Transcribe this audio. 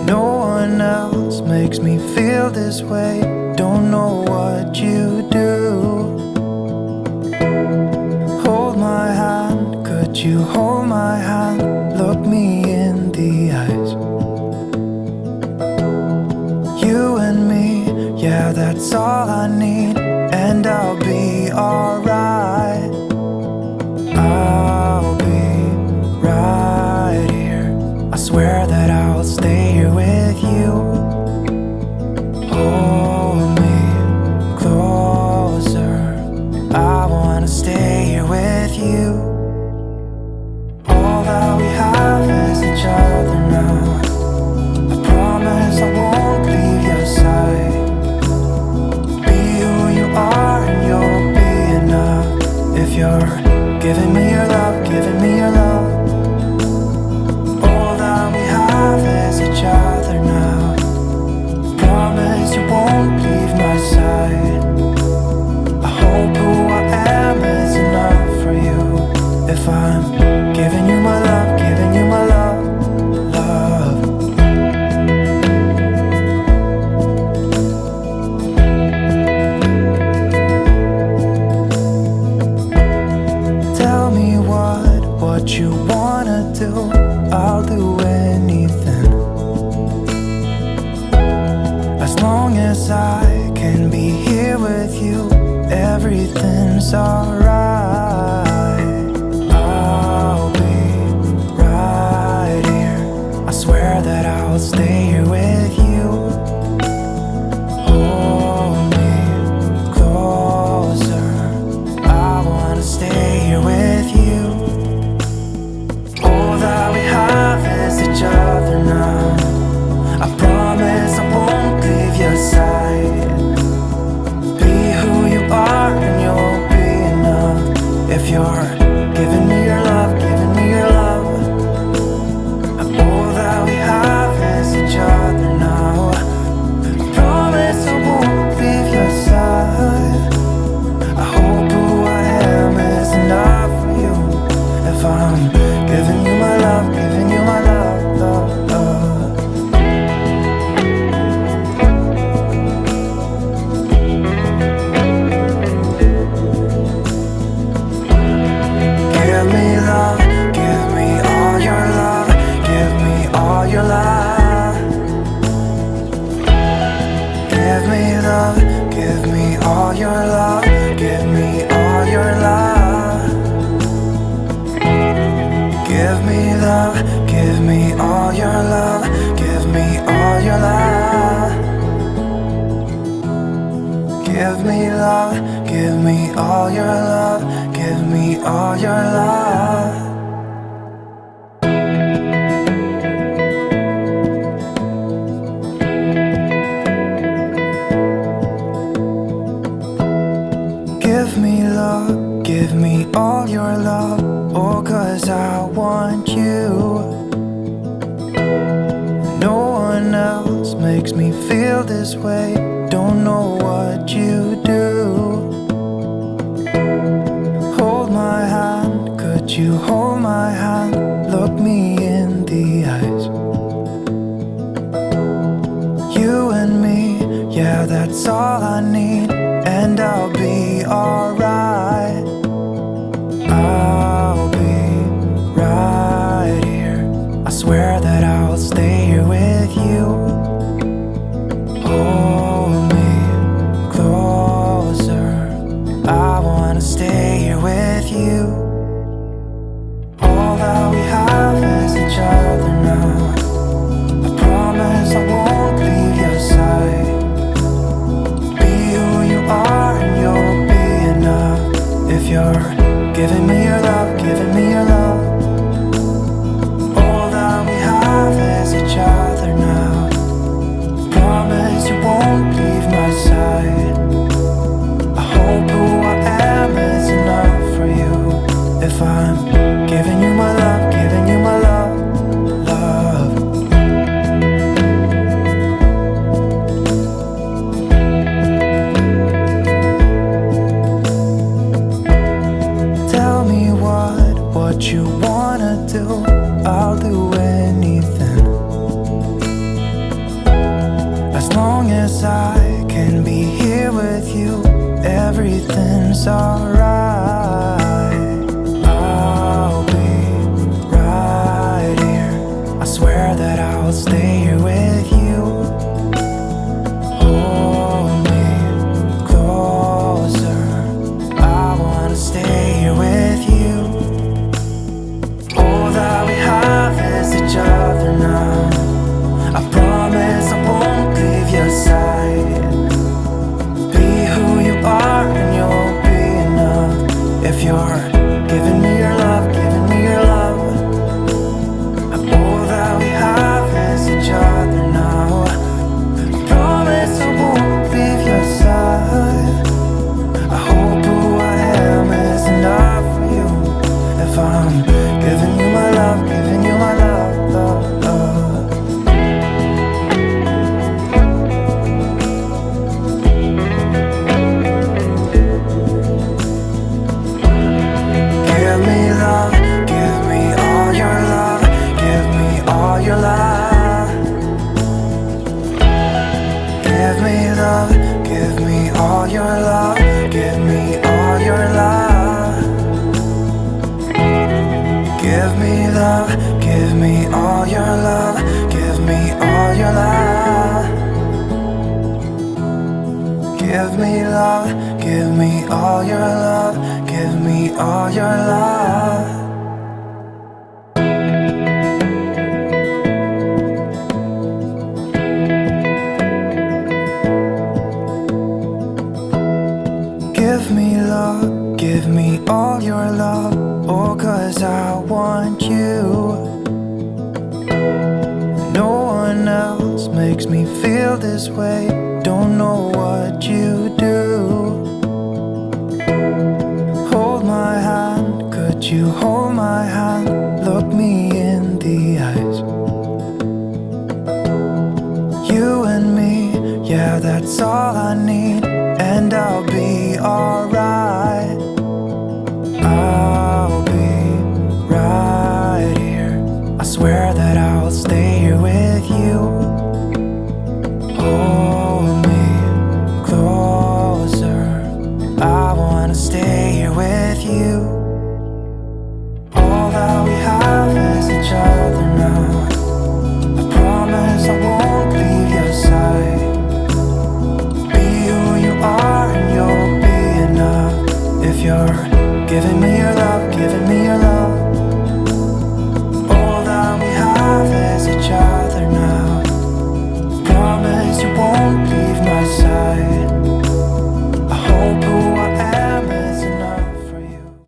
No one else makes me feel this way. Don't know what you do. Hold my hand, could you hold my hand? Look me in the eyes. You and me, yeah, that's all I need. And I'll be alright. I'll be right here. I swear that I'll stay here with you. Hold me closer. I wanna stay here with you. All that we have is each other now. I promise I won't leave your side. Be who you are and you'll be enough. If you're giving me your love, giving me your love. All that we have is each other now. Promise you won't leave my side. I hope who I am is enough for you. If I'm giving you my love, giving you my love, love. Tell me what you wanna do. I'll do anything. As long as I can be here with you, everything's alright. I'll be right here. I swear that I'll stay here with you. Hold me closer. I wanna stay here with you. All that we have is each other now. I promise I won't leave your side. Be who you are and you'll be enough. If you're giving me your love, giving me your love. All that we have is each other now. I promise I won't leave your side. I hope who I am is enough for you. If I'm giving you my love, giving you my love, love, love. Give me love, give me all your love, give me all your love. Give me love, give me all your love, give me all your love. Give me love, give me all your love, give me all your love. Give me love, give me all your love, give me all your love. Give me love, give me all your love. Oh, 'cause I want you. No one else makes me feel this way. Don't know what you do. Hold my hand, could you hold my hand? Look me in the eyes. You and me, yeah, that's all I need. And I'll be alright. I'll be right here. I swear that I'll stay here with you. Hold me closer. I wanna stay here with you. All that we have is each other now. I promise I won't leave your side. Be who you are and you'll be enough. If you're giving me your love, giving me your love. All that we have is each other now. Promise you won't leave my side. I hope who I am is enough for you. If I'm giving you my love, giving you my love, love. Tell me what you wanna do. I'll do anything. As long as I can be here with you, everything's alright. I'll be right here. I swear that I'll stay here with you. Hold me closer. I wanna stay here with you. All that we have is each other now. I promise I won't leave your side. Be who you are and you'll be enough. If you're giving me your love, giving me your love. All that we have is each other now. I promise I won't leave your side. I hope who I am is enough for you. If I'm giving you my love, giving you my love, love, love. Give me love, give me all your love, give me all your love. Give me love, give me all your love, give me all your love. Give me love, give me all your love, give me all your love. Give me love, give me all your love, give me all your love. Give me love, give me all your love. Oh, 'cause I want you. No one else makes me feel this way. Don't know what you do. Hold my hand, could you hold my hand? Look me in the eyes. You and me, yeah, that's all I need. And I'll be alright. I'll be right here. I swear that I'll stay here with you. Oh,